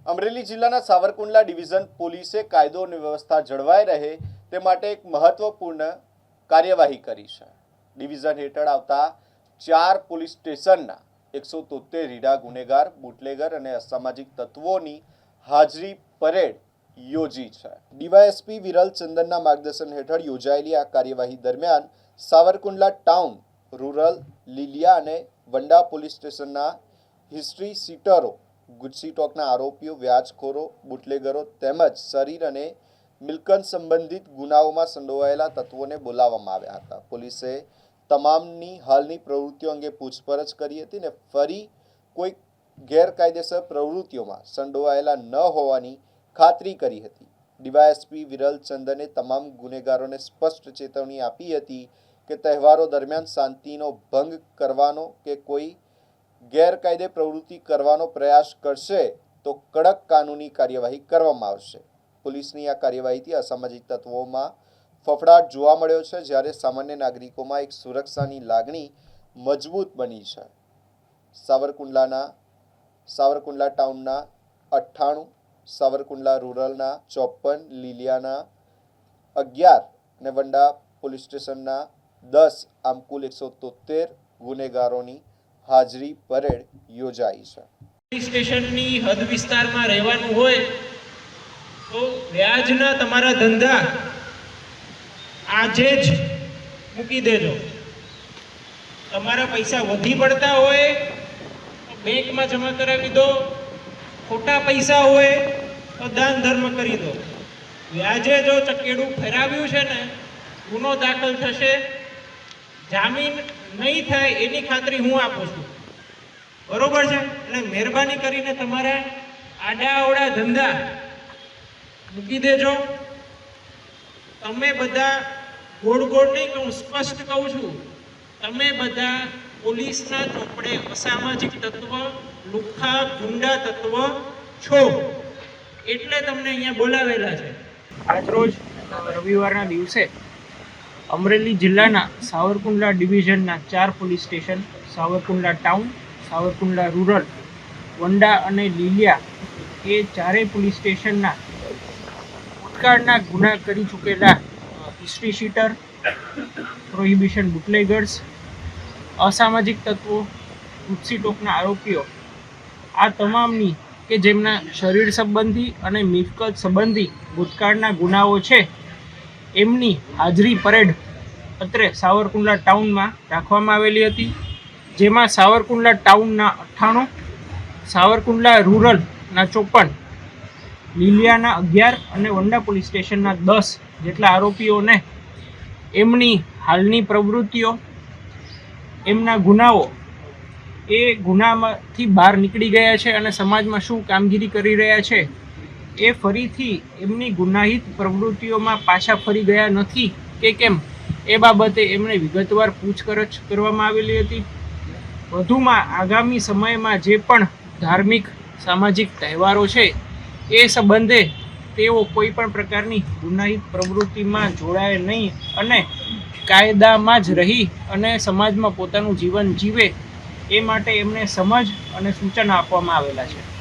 અમરેલી જિલ્લાના સાવરકુંડલા ડિવિઝન પોલીસે કાયદો અને વ્યવસ્થા જળવાઈ રહે તે માટે એક મહત્વપૂર્ણ કાર્યવાહી કરી છે। ડિવિઝન હેઠળ આવતા 4 પોલીસ સ્ટેશનના 173 રીઢા ગુનેગાર, બુટલેગર અને અસામાજિક તત્વોની હાજરી પરેડ યોજી છે। ડીવાયએસપી વિરલ ચંદનના માર્ગદર્શન હેઠળ યોજાયેલી આ કાર્યવાહી દરમિયાન સાવરકુંડલા ટાઉન, રૂરલ, લીલિયા અને વંડા પોલીસ સ્ટેશનના હિસ્ટ્રી સીટરો, ગુજસી ટોકના આરોપીઓ, વ્યાજખોરો, બુટલેગરો તેમજ શરીર અને મિલકત સંબંધિત ગુનાઓમાં સંડોવાયેલા તત્વોને બોલાવવામાં આવ્યા હતા। પોલીસે તમામની હાલની પ્રવૃત્તિઓ અંગે પૂછપરછ કરી હતી અને ફરી કોઈ ગેરકાયદેસર પ્રવૃત્તિઓમાં સંડોવાયેલા ન હોવાની ખાતરી કરી હતી। ડીવાયએસપી વિરલ ચંદને તમામ ગુનેગારોને સ્પષ્ટ ચેતવણી આપી હતી કે તહેવારો દરમિયાન શાંતિનો ભંગ કરવાનો કે કોઈ ગેરકાયદે પ્રવૃત્તિ કરવાનો પ્રયાસ કરશે તો કડક કાનૂની કાર્યવાહી કરવામાં આવશે। પોલીસની આ કાર્યવાહીથી અસામાજિક તત્વોમાં ફફડાટ જોવા મળ્યો છે, જ્યારે સામાન્ય નાગરિકોમાં એક સુરક્ષાની લાગણી મજબૂત બની છે। સાવરકુંડલા ટાઉનના 98, સાવરકુંડલા રૂરલના 54, લીલિયાના 11 અને વંડા પોલીસ સ્ટેશનના 10 આમ કુલ 173 ગુનેગારોની હાજરી પરેડ યોજાઈ છે। પોલીસ સ્ટેશનની હદ વિસ્તારમાં રહેવાનું હોય તો વ્યાજના તમારા ધંધા આજે જ મૂકી દેજો। તમારા પૈસા વધી પડતા હોય તો બેંકમાં જમા કરાવી દો, ખોટા પૈસા હોય તો દાન ધર્મ કરી દો। વ્યાજે જો ચકેડું ફેરાવ્યું છે ને, ગુનો દાખલ થશે, જામીન નહીં થાય એની ખાતરી હું આપું છું, બરોબર છે? એટલે મહેરબાની કરીને તમારા આડાઅવળા ધંધા મૂકી દેજો। તમે બધા ગોળ ગોળ નહીં કહું, સ્પષ્ટ કહું છું, તમે બધા પોલીસના ચોપડે અસામાજિક તત્વ, લુખ્ખા ગુંડા તત્વ છો, એટલે તમને અહીંયા બોલાવેલા છે। આજરોજ રવિવારના દિવસે અમરેલી જિલ્લાના સાવરકુંડલા ડિવિઝનના 4 police station, Savarkundla town, Savarkundla rural, Vanda અને લીલિયા એ ચારેય પોલીસ સ્ટેશનના ભૂતકાળના ગુના કરી ચૂકેલા હિસ્ટ્રી શીટર, પ્રોહિબિશન બુટલેગર્સ, અસામાજિક તત્વો, ગુજસી ટોકના આરોપીઓ, આ તમામની કે જેમના શરીર સંબંધી અને મિલકત સંબંધી ભૂતકાળના ગુનાઓ છે, એમની હાજરી પરેડ અત્રે સાવરકુંડલા ટાઉનમાં રાખવામાં આવેલી હતી, જેમાં સાવરકુંડલા ટાઉનના 98, સાવરકુંડલા રૂરલના 54, લીલિયાના 11 અને વંડા પોલીસ સ્ટેશનના 10 જેટલા આરોપીઓને એમની હાલની પ્રવૃત્તિઓ, એમના ગુનાઓ, એ ગુનામાંથી બહાર નીકળી ગયા છે અને સમાજમાં શું કામગીરી કરી રહ્યા છે એ ફરીથી એમની ગુનાહિત પ્રવૃત્તિઓમાં પાછા ફરી ગયા નથી કે કેમ એ બાબતે એમને વિગતવાર પૂછપરછ કરવામાં આવેલી હતી। વધુમાં આગામી સમયમાં જે પણ ધાર્મિક સામાજિક તહેવારો છે એ સંબંધે તેઓ કોઈ પણ પ્રકારની ગુનાહિત પ્રવૃત્તિમાં જોડાય નહીં અને કાયદામાં જ રહી અને સમાજમાં પોતાનું જીવન જીવે એ માટે એમને સમજ અને સૂચના આપવામાં આવેલા છે।